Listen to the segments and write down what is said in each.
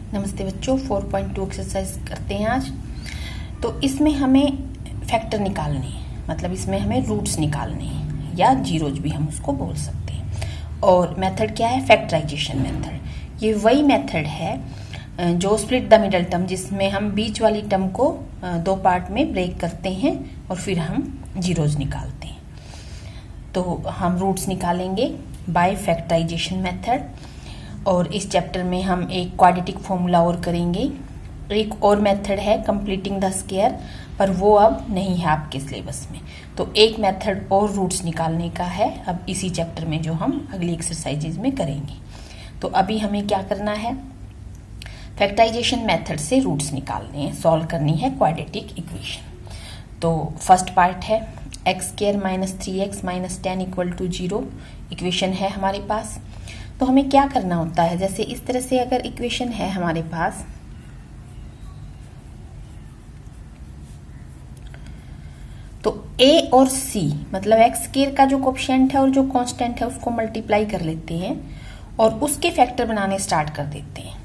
नमस्ते बच्चों, 4.2 एक्सरसाइज करते हैं आज। तो इसमें हमें फैक्टर निकालने हैं, मतलब इसमें हमें रूट्स निकालने हैं या जीरोज भी हम उसको बोल सकते हैं। और मेथड क्या है? Factorization method. ये वही मेथड है जो स्प्लिट द मिडल टर्म, जिसमें हम बीच वाली टर्म को दो पार्ट में ब्रेक करते हैं और फिर हम जीरोज निकालते हैं। तो हम रूट्स निकालेंगे बाय फैक्टराइजेशन मेथड। और इस चैप्टर में हम एक क्वाड्रेटिक फॉर्मूला और करेंगे। एक और मेथड है कंप्लीटिंग द स्क्वायर, पर वो अब नहीं है आपके सिलेबस में। तो एक मेथड और रूट्स निकालने का है अब इसी चैप्टर में, जो हम अगली एक्सरसाइजेज में करेंगे। तो अभी हमें क्या करना है? फैक्टराइजेशन मेथड से रूट्स निकालने हैं, सॉल्व करनी है क्वाड्रेटिक इक्वेशन। तो फर्स्ट पार्ट है x square minus 3x minus 10 equal to 0 equation है हमारे पास। तो हमें क्या करना होता है? जैसे इस तरह से अगर इक्वेशन है हमारे पास, तो a और c मतलब एक्स स्क्वायर का जो कोफिशिएंट है और जो कांस्टेंट है उसको मल्टीप्लाई कर लेते हैं और उसके फैक्टर बनाने स्टार्ट कर देते हैं।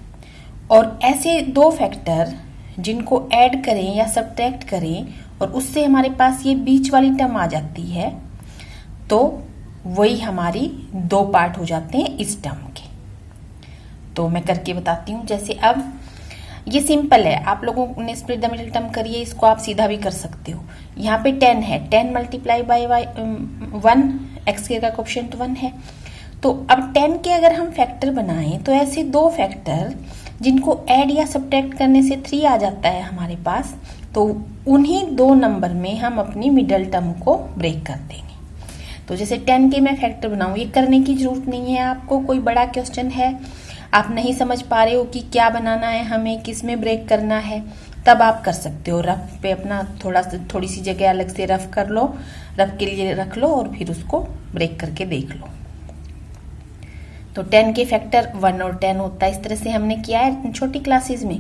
और ऐसे दो फैक्टर जिनको ऐड करें या सब्ट्रैक्ट करें और उससे हमारे पास ये बीच वाली टर्म आ जाती है, तो वही हमारी दो पार्ट हो जाते हैं इस टर्म के। तो मैं करके बताती हूँ। जैसे अब ये सिंपल है, आप लोगों ने स्प्लिट द मिडिल टर्म करिए, इसको आप सीधा भी कर सकते हो। यहाँ पे 10 है, 10 मल्टीप्लाई बाई 1, एक्स का कोफिशिएंट 1 है। तो अब 10 के अगर हम फैक्टर बनाएं तो ऐसे दो फैक्टर जिनको ऐड या सब्ट्रैक्ट करने से 3 आ जाता है हमारे पास, तो उन्हीं दो नंबर में हम अपनी मिडिल टर्म को ब्रेक कर देंगे। तो जैसे 10 के मैं फैक्टर बनाऊं, ये करने की जरूरत नहीं है आपको। कोई बड़ा क्वेश्चन है, आप नहीं समझ पा रहे हो कि क्या बनाना है, हमें किस में ब्रेक करना है, तब आप कर सकते हो। रफ पे अपना थोड़ी सी जगह अलग से रफ कर लो, रफ के लिए रख लो और फिर उसको ब्रेक करके देख लो। तो 10 के फैक्टर 1 और 10 होता है। इस तरह से हमने किया है छोटी क्लासेस में।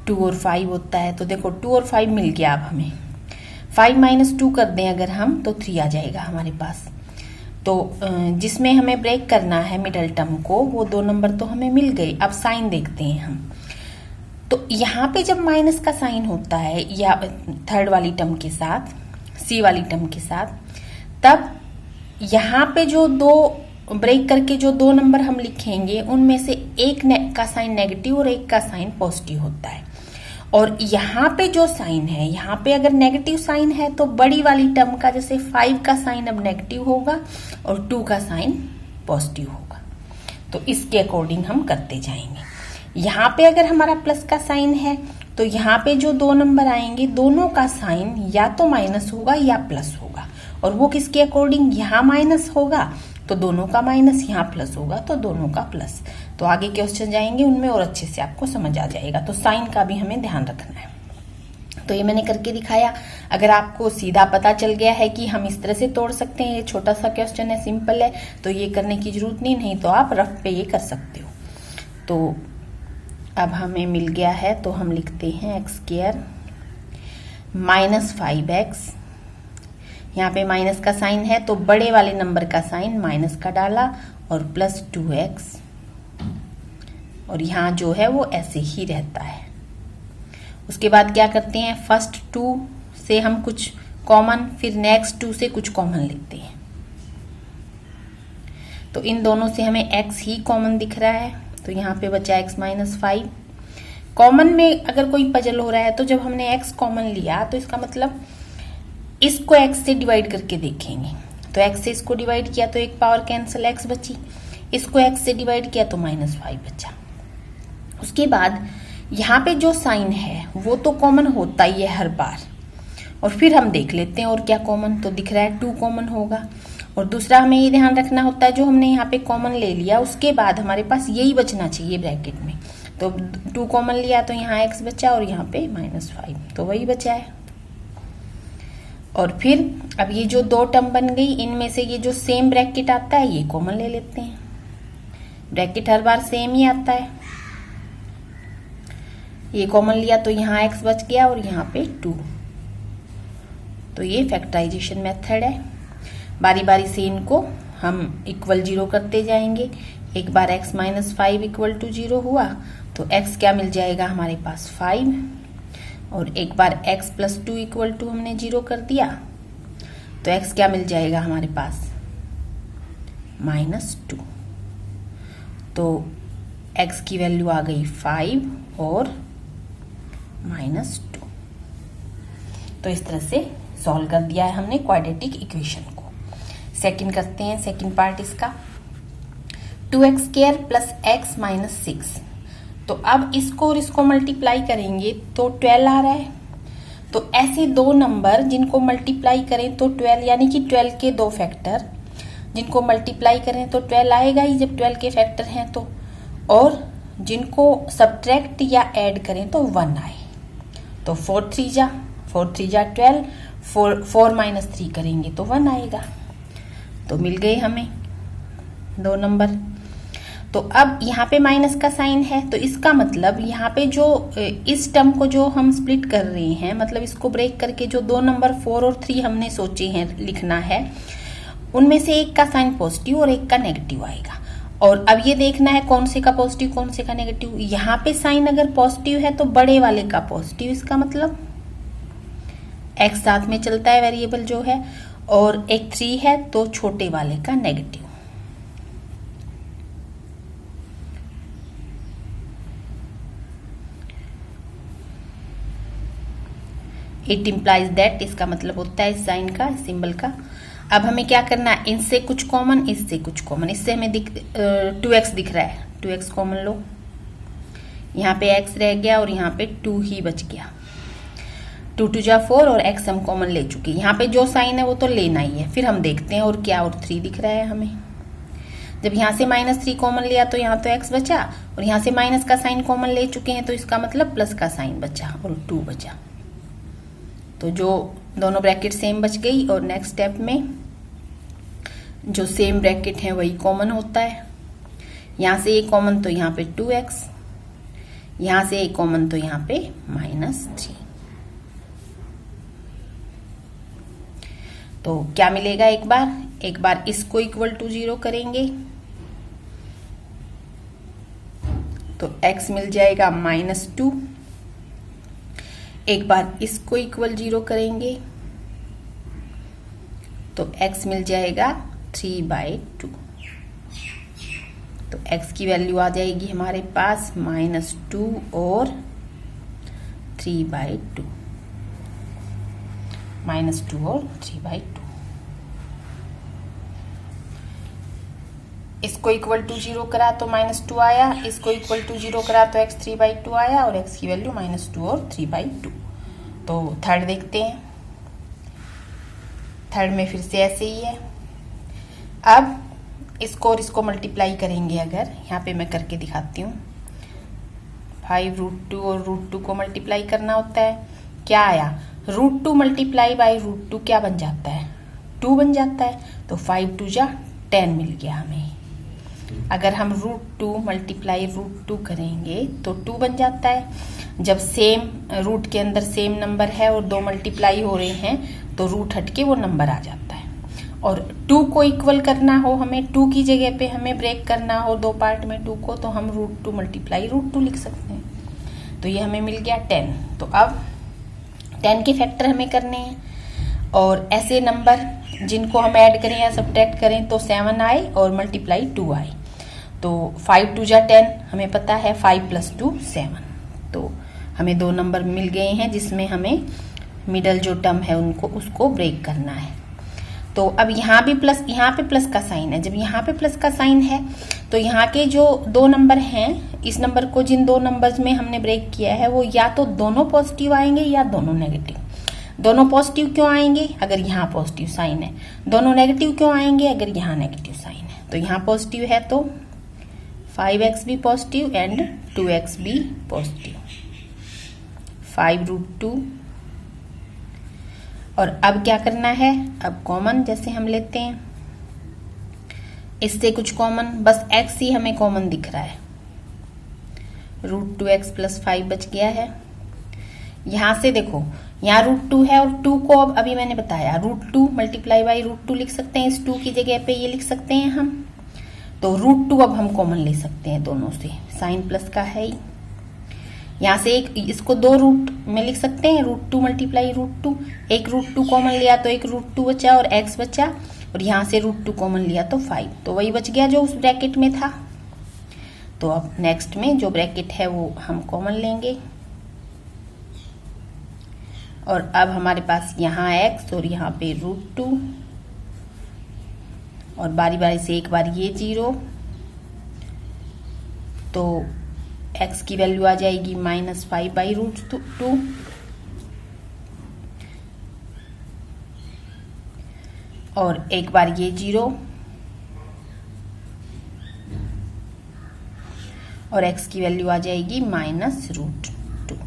2 और 5 होता है। तो देखो 2 और 5 मिल गया। अब हमें 5 माइनस 2 कर दें अगर हम, तो 3 आ जाएगा हमारे पास। तो जिसमें हमें ब्रेक करना है मिडल टर्म को, वो दो नंबर तो हमें मिल गए। अब साइन देखते हैं हम। तो यहाँ पे जब माइनस का साइन होता है या थर्ड वाली टर्म के साथ, सी वाली टर्म के साथ, तब यहाँ पे जो दो ब्रेक करके जो दो नंबर हम लिखेंगे, उनमें से एक का साइन नेगेटिव और एक का साइन पॉजिटिव होता है। और यहाँ पे जो साइन है, यहाँ पे अगर नेगेटिव साइन है तो बड़ी वाली टर्म का, जैसे 5 का साइन अब नेगेटिव होगा और 2 का साइन पॉजिटिव होगा। तो इसके अकॉर्डिंग हम करते जाएंगे। यहाँ पे अगर हमारा प्लस का साइन है तो यहाँ पे जो दो नंबर आएंगे, दोनों का साइन या तो माइनस होगा या प्लस होगा। और वो किसके अकॉर्डिंग? यहाँ माइनस होगा तो दोनों का माइनस, यहाँ प्लस होगा तो दोनों का प्लस। तो आगे क्वेश्चन जाएंगे उनमें और अच्छे से आपको समझ आ जाएगा। तो साइन का भी हमें ध्यान रखना है। तो ये मैंने करके दिखाया। अगर आपको सीधा पता चल गया है कि हम इस तरह से तोड़ सकते हैं, ये छोटा सा क्वेश्चन है, सिंपल है, तो ये करने की जरूरत नहीं तो आप रफ पे ये कर सकते हो। तो अब हमें मिल गया है, तो हम लिखते हैं एक्स स्क्वायर माइनस 5x। यहाँ पे माइनस का साइन है तो बड़े वाले नंबर का साइन माइनस का डाला और प्लस 2x। और यहाँ जो है वो ऐसे ही रहता है। उसके बाद क्या करते हैं? फर्स्ट 2 से हम कुछ कॉमन, फिर नेक्स्ट 2 से कुछ कॉमन लेते हैं। तो इन दोनों से हमें x ही कॉमन दिख रहा है, तो यहाँ पे बचा x माइनस 5। कॉमन में अगर कोई पजल हो रहा है तो जब हमने x कॉमन लिया तो इसका मतलब इसको x से डिवाइड करके देखेंगे। तो x से इसको डिवाइड किया तो एक पावर कैंसिल, x बची। इसको x से डिवाइड किया तो माइनस 5 बचा। उसके बाद यहाँ पे जो साइन है वो तो कॉमन होता ही है हर बार, और फिर हम देख लेते हैं और क्या कॉमन। तो दिख रहा है 2 कॉमन होगा। और दूसरा हमें ये ध्यान रखना होता है, जो हमने यहाँ पे कॉमन ले लिया उसके बाद हमारे पास यही बचना चाहिए ब्रैकेट में। तो 2 कॉमन लिया तो यहाँ x बचा और यहाँ पे माइनस 5, तो वही बचा है। और फिर अब ये जो दो टर्म बन गई, इनमें से ये जो सेम ब्रैकेट आता है ये कॉमन ले लेते हैं। ब्रैकेट हर बार सेम ही आता है। ये कॉमन लिया तो यहाँ x बच गया और यहाँ पे 2। तो ये फैक्टराइजेशन मेथड है। बारी बारी से इनको हम इक्वल 0 करते जाएंगे। एक बार x माइनस 5 इक्वल टू 0 हुआ तो x क्या मिल जाएगा हमारे पास 5, और एक बार x प्लस 2 इक्वल टू हमने 0 कर दिया तो x क्या मिल जाएगा हमारे पास -2। तो x की वैल्यू आ गई 5 और -2। तो इस तरह से सॉल्व कर दिया है हमने क्वाड्रेटिक इक्वेशन को। सेकंड करते हैं, सेकंड पार्ट इसका 2x² प्लस x माइनस 6। तो अब इसको और इसको मल्टीप्लाई करेंगे तो 12 आ रहा है। तो ऐसे दो नंबर जिनको मल्टीप्लाई करें तो 12, यानी कि 12 के दो फैक्टर जिनको मल्टीप्लाई करें तो 12 आएगा ही जब 12 के फैक्टर हैं तो, और जिनको सब्ट्रैक्ट या ऐड करें तो 1 आए। तो 4 3 जा 12, 4 माइनस 3 करेंगे तो 1 आएगा। तो मिल गए हमें दो नंबर। तो अब यहाँ पे माइनस का साइन है, तो इसका मतलब यहाँ पे जो इस टर्म को जो हम स्प्लिट कर रहे हैं, मतलब इसको ब्रेक करके जो दो नंबर 4 और 3 हमने सोचे हैं लिखना है, उनमें से एक का साइन पॉजिटिव और एक का नेगेटिव आएगा। और अब ये देखना है कौन से का पॉजिटिव कौन से का नेगेटिव। यहाँ पे साइन अगर पॉजिटिव है तो बड़े वाले का पॉजिटिव, इसका मतलब x साथ में चलता है वेरिएबल जो है, और एक 3 है तो छोटे वाले का नेगेटिव। इट इम्प्लाइज दैट, इसका मतलब होता है इस साइन का, इस सिंबल का। अब हमें क्या करना है, इनसे कुछ कॉमन, इससे कुछ कॉमन। इससे हमें 2x दिख रहा है, 2x कॉमन लो। यहाँ पे x रह गया और यहाँ पे 2 ही बच गया। 2 2 जा 4 और x हम कॉमन ले चुके। यहाँ पे जो साइन है वो तो लेना ही है। फिर हम देखते हैं और क्या, और 3 दिख रहा है हमें। जब यहाँ से -3 कॉमन लिया तो यहाँ तो x बचा, और यहाँ से माइनस का साइन कॉमन ले चुके हैं तो इसका मतलब प्लस का साइन बचा और 2 बचा। तो जो दोनों ब्रैकेट सेम बच गई, और नेक्स्ट स्टेप में जो सेम ब्रैकेट है वही कॉमन होता है। यहाँ से एक कॉमन तो यहाँ पे 2x, यहाँ से एक कॉमन तो यहाँ पे -3। तो क्या मिलेगा, एक बार इसको इक्वल टू 0 करेंगे तो x मिल जाएगा -2। एक बार इसको इक्वल 0 करेंगे तो x मिल जाएगा 3/2। तो x की वैल्यू आ जाएगी हमारे पास -2 और 3/2, -2 और 3/2। इसको इक्वल टू 0 करा तो -2 आया, इसको इक्वल टू 0 करा तो x 3/2 आया, और x की वैल्यू -2 और 3/2। तो थर्ड देखते हैं। थर्ड में फिर से ऐसे ही है। अब इसको और इसको मल्टीप्लाई करेंगे, अगर यहाँ पे मैं करके दिखाती हूँ। 5√2 और √2 को मल्टीप्लाई करना होता है। क्या आया, √2 मल्टीप्लाई बाई √2 क्या बन जाता है, 2 बन जाता है। तो 5 2 जा 10 मिल गया हमें। अगर हम √2 मल्टीप्लाई √2 करेंगे तो 2 बन जाता है। जब सेम रूट के अंदर सेम नंबर है और दो मल्टीप्लाई हो रहे हैं तो रूट हटके वो नंबर आ जाता है। और 2 को इक्वल करना हो हमें, 2 की जगह पे हमें ब्रेक करना हो दो पार्ट में 2 को, तो हम √2 मल्टीप्लाई √2 लिख सकते हैं। तो ये हमें मिल गया 10। तो अब 10 के फैक्टर हमें करने हैं, और ऐसे नंबर जिनको हम ऐड करें या सब्ट्रैक्ट करें तो 7 आए और मल्टीप्लाई 2 आए। तो 5 2 जा 10 हमें पता है, 5 + 2 7। तो हमें दो नंबर मिल गए हैं जिसमें हमें मिडल जो टर्म है उसको ब्रेक करना है। तो अब यहाँ पे प्लस का साइन है। जब यहाँ पे प्लस का साइन है तो यहाँ के जो दो नंबर हैं, इस नंबर को जिन दो नंबर्स में हमने ब्रेक किया है वो या तो दोनों पॉजिटिव आएंगे या दोनों नेगेटिव। दोनों पॉजिटिव क्यों आएंगे, अगर यहाँ पॉजिटिव साइन है। दोनों नेगेटिव क्यों आएंगे, अगर यहाँ नेगेटिव साइन है। तो यहाँ पॉजिटिव है तो 5x भी पॉजिटिव एंड 2x भी पॉजिटिव, 5√2। और अब क्या करना है, अब कॉमन जैसे हम लेते हैं, इससे कुछ कॉमन, बस x ही हमें कॉमन दिख रहा है। √2x + 5 बच गया है। यहां से देखो, यहाँ √2 है और 2 को अब अभी मैंने बताया √2 मल्टीप्लाई बाई √2 लिख सकते हैं। इस 2 की जगह पे ये लिख सकते हैं हम। तो √2 अब हम कॉमन ले सकते हैं दोनों से, साइन प्लस का है ही। यहाँ से एक इसको दो रूट में लिख सकते हैं, √2 मल्टीप्लाई √2, एक √2 कॉमन लिया तो एक √2 बचा और x बचा, और यहाँ से √2 कॉमन लिया तो 5, तो वही बच गया जो उस ब्रैकेट में था। तो अब नेक्स्ट में जो ब्रैकेट है वो हम कॉमन लेंगे, और अब हमारे पास यहाँ x और यहाँ पे √2, और बारी बारी से एक बार ये 0, तो x की वैल्यू आ जाएगी -5/√2, और एक बार ये 0, और x की वैल्यू आ जाएगी -√2।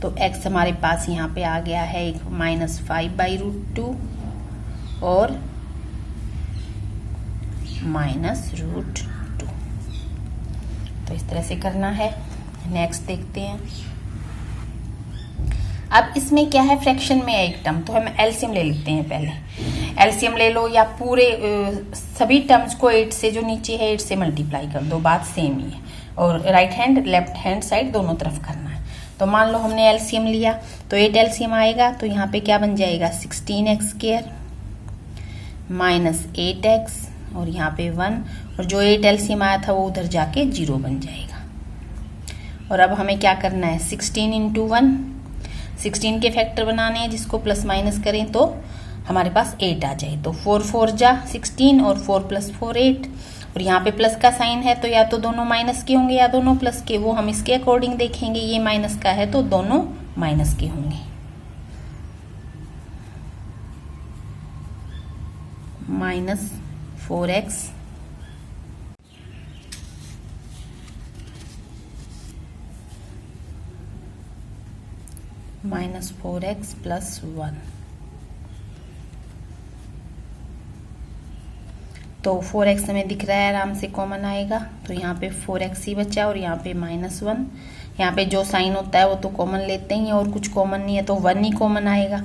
तो x हमारे पास यहाँ पे आ गया है एक -5/√2 और -√2। तो इस तरह से करना है। नेक्स्ट देखते हैं। अब इसमें क्या है, फ्रैक्शन में है एक टर्म, तो हम एलसीएम ले लेते हैं। पहले एलसीएम ले लो, या पूरे सभी टर्म्स को 8 से, जो नीचे है 8 से मल्टीप्लाई कर दो, बात सेम ही है, और right hand left hand side दोनों तरफ करना है। तो मान लो हमने एलसीएम लिया, तो 8 एलसीएम आएगा, तो यहाँ पे क्या बन जाएगा, 16x² - 8x, और यहाँ पे 1, और जो 8 एलसीएम आया था वो उधर जाके 0 बन जाएगा। और अब हमें क्या करना है, 16 × 1, 16 के फैक्टर बनाने हैं, जिसको प्लस माइनस करें तो हमारे पास 8 आ जाए। तो 4 4 जा 16, और 4 + 4 8, और यहाँ पे प्लस का साइन है, तो या तो दोनों माइनस के होंगे या दोनों प्लस के, वो हम इसके अकॉर्डिंग देखेंगे। ये माइनस का है तो दोनों माइनस के होंगे। -4x -4x + 1, तो 4x हमें दिख रहा है, आराम से कॉमन आएगा, तो यहाँ पे 4x ही बचा, और यहाँ पे -1, यहाँ पे जो साइन होता है वो तो कॉमन लेते ही, और कुछ कॉमन नहीं है तो 1 ही कॉमन आएगा।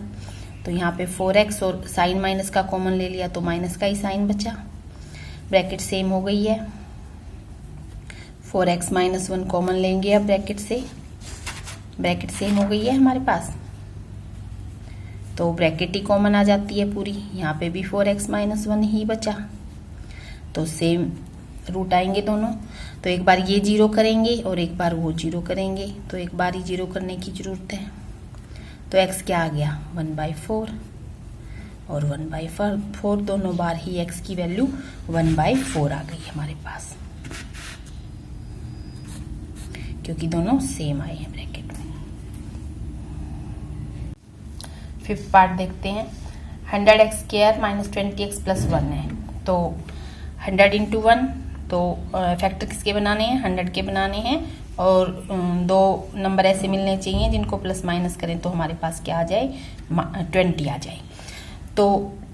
तो यहाँ पे 4x और साइन माइनस का कॉमन ले लिया, तो माइनस का ही साइन बचा। ब्रैकेट सेम हो गई है, 4x - 1 कॉमन लेंगे अब ब्रैकेट से, ब्रैकेट सेम हो गई है हमारे पास, तो ब्रैकेट ही कॉमन आ जाती है पूरी। यहाँ पे भी 4x - 1 ही बचा, तो सेम रूट आएंगे दोनों, तो एक बार ये 0 करेंगे और एक बार वो 0 करेंगे, तो एक बार ही 0 करने की जरूरत है। तो x क्या आ गया, 1/4, और 1/4 दोनों बार ही x की वैल्यू 1/4 आ गई हमारे पास, क्योंकि दोनों सेम आए हैं ब्रैकेट में। 5th पार्ट देखते हैं। 100x² - 20x + 1 है, तो 100 × 1, तो फैक्टर किसके बनाने हैं, 100 के बनाने हैं, और दो नंबर ऐसे मिलने चाहिए जिनको प्लस माइनस करें तो हमारे पास क्या आ जाए, 20 आ जाए। तो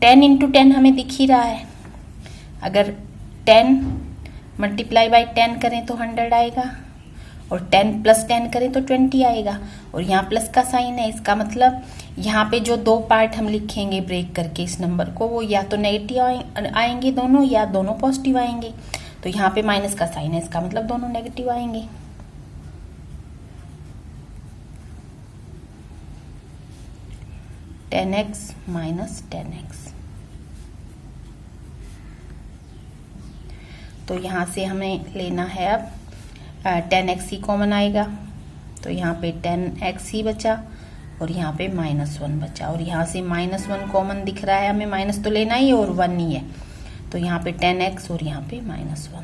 10 × 10 हमें दिख ही रहा है, अगर 10 × 10 करें तो 100 आएगा, और 10 + 10 करें तो 20 आएगा, और यहाँ प्लस का साइन है, इसका मतलब यहाँ पे जो दो पार्ट हम लिखेंगे ब्रेक करके इस नंबर को, वो या तो नेगेटिव आएंगे दोनों, या दोनों पॉजिटिव आएंगे। तो यहाँ पे माइनस का साइन है, इसका मतलब दोनों नेगेटिव आएंगे। (10x - 10x) तो यहाँ से हमें लेना है अब 10x ही कॉमन आएगा, तो यहाँ पे 10x ही बचा, और यहाँ पे -1 बचा, और यहाँ से -1 कॉमन दिख रहा है हमें, माइनस तो लेना ही और 1 ही है, तो यहाँ पे 10x और यहाँ पे -1,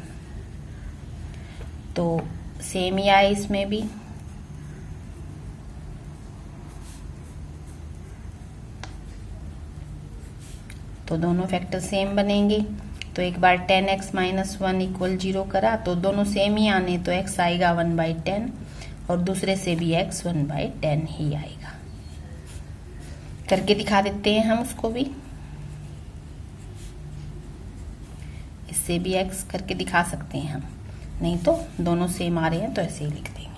तो सेम ही आए इसमें भी। तो दोनों फैक्टर सेम बनेंगे, तो एक बार 10x - 1 = 0 करा तो दोनों सेम ही आने, तो x आएगा 1/10, और दूसरे से भी x 1/10 ही आएगा। करके दिखा देते हैं हम उसको भी, इससे भी x करके दिखा सकते हैं हम, नहीं तो दोनों सेम आ रहे हैं तो ऐसे ही लिख देंगे।